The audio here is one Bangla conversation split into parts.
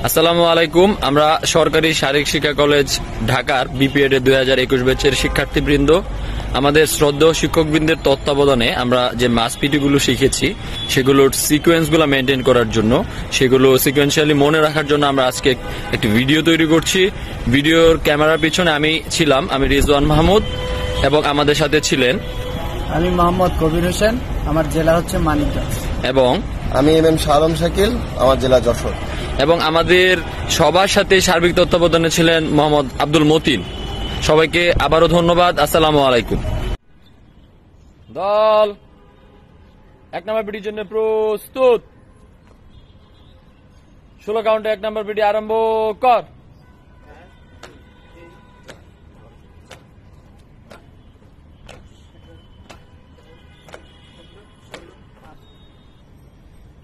আসসালামু আলাইকুম। আমরা সরকারি শারীরিক শিক্ষা কলেজ ঢাকার বিপিএড 2021 ব্যাচের শিক্ষার্থীবৃন্দ আমাদের শ্রদ্ধেয় শিক্ষকবৃন্দের তত্ত্বাবধানে আমরা যে মাস পিটিগুলো শিখেছি সেগুলোর সিকোয়েন্সগুলো মেনটেন করার জন্য, সেগুলো সিকোয়েন্সিয়ালি মনে রাখার জন্য আমরা আজকে একটি ভিডিও তৈরি করছি। ভিডিওর ক্যামেরার পিছনে আমি রিজওয়ান মাহমুদ এবং আমাদের সাথে ছিলেন আমি মোহাম্মদ কবির হোসেন, আমার জেলা হচ্ছে মানিকগঞ্জ, এবং আমি এম শাহ আলম শাকিল, আমার জেলা যশোর। এবং আমাদের সবার সাথে সার্বিক তত্ত্বাবধানে ছিলেন মোহাম্মদ আব্দুল মতিন। সবাইকে আবারও ধন্যবাদ। আসসালামু আলাইকুম। দল 1 নম্বর বিডির জন্য প্রস্তুত। 16 কাউন্টে 1 নম্বর বিডি আরম্ভ কর।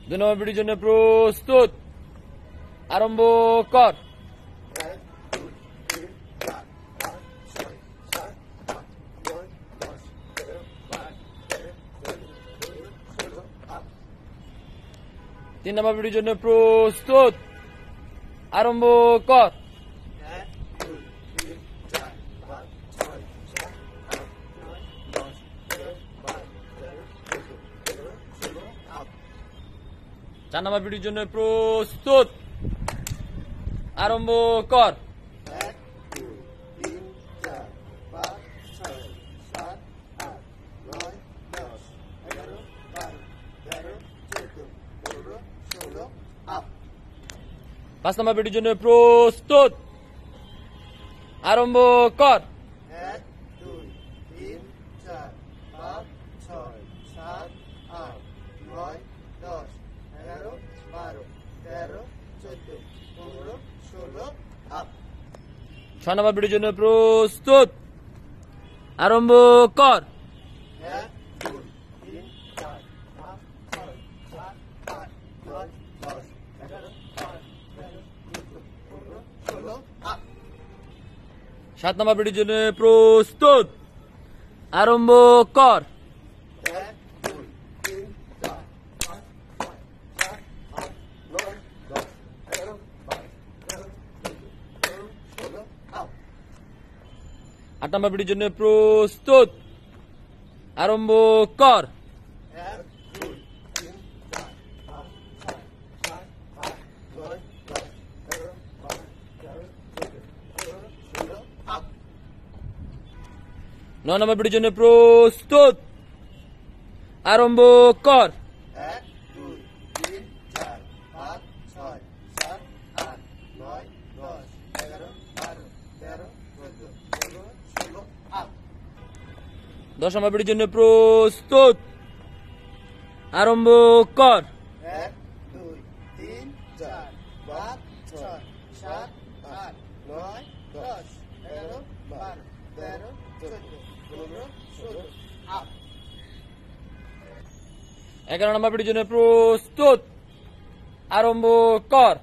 দুই নম্বর বিডির জন্য প্রস্তুত, আরম্ভ কর। তিন নম্বর বিডির জন্য প্রস্তুত, আরম্ভ কর। চার নম্বর বিডির জন্য প্রস্তুত, আরম্ভ কর। পাঁচ নম্বর বিডির জন্য প্রস্তুত, আরম্ভ কর। ছয় নম্বর বিডির জন্য প্রস্তুত, আরম্ভ কর। সাত নম্বর বিডির জন্য প্রস্তুত, আরম্ভ কর। আট নম্বর বিডির জন্য প্রস্তুত, আরম্ভ কর। নয় নম্বর বিডির জন্য প্রস্তুত, আরম্ভ কর। দশ নম্বর বিডির জন্য প্রস্তুত, আরম্ভ কর। এগারো নম্বর বিডির জন্য প্রস্তুত, আরম্ভ কর।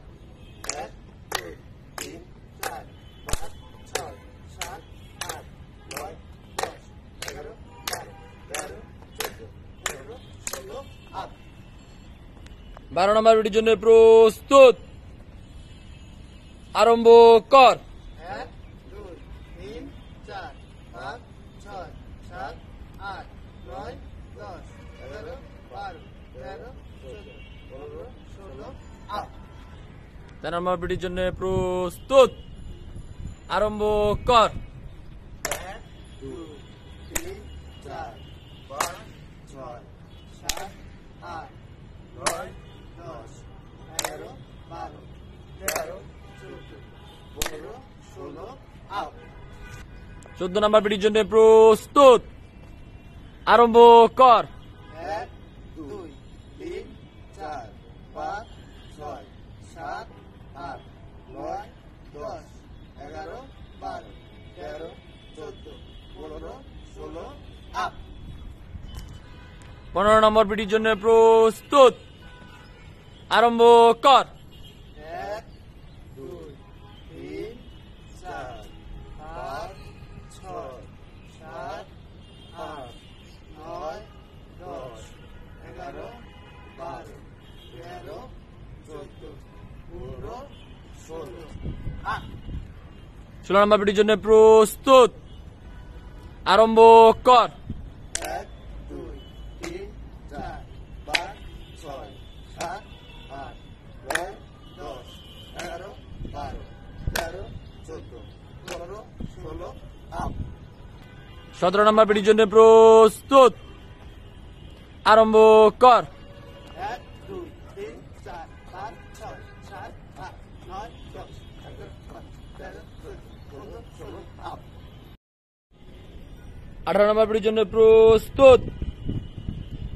বারো নম্বর বিডির জন্য প্রস্তুত, আরম্ভ কর। তেরো নম্বর বিডির জন্য প্রস্তুত, আরম্ভ কর। চোদ্দ নম্বর বিডির জন্য প্রস্তুত, আরম্ভ কর। পনেরো নম্বর বিডির জন্য প্রস্তুত, আরম্ভ কর। 16 নম্বর পিটির জন্য প্রস্তুত, আরম্ভ কর। 1 2 3 4 5 6 7 8 9 10 11 12 13 14 15 16 আপ। 17 নম্বর পিটির জন্য প্রস্তুত, আরম্ভ কর। 1 2 3 4 5 6 7 8 9 10 11 12 13 14 15 16 আপ। 18 নম্বর পিটির জন্য প্রস্তুত,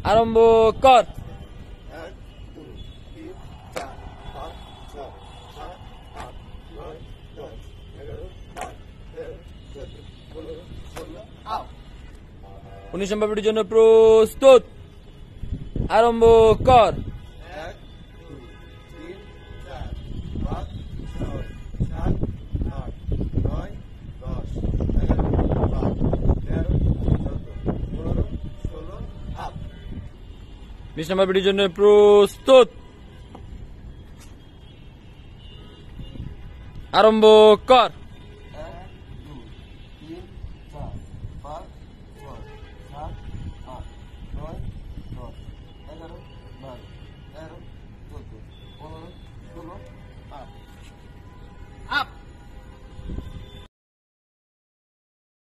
আরম্ভ কর। 1 2 3 4 5 6 7 8 9 10 11 12 13 14 15 16 আপ। 19 নম্বর পিটির জন্য প্রস্তুত, আরম্ভ কর। 1 2 3 4 5 6 7 8 9 10 11 12 13 14 15 16 আপ। 20 নম্বর পিটির জন্য প্রস্তুত, আরম্ভ কর।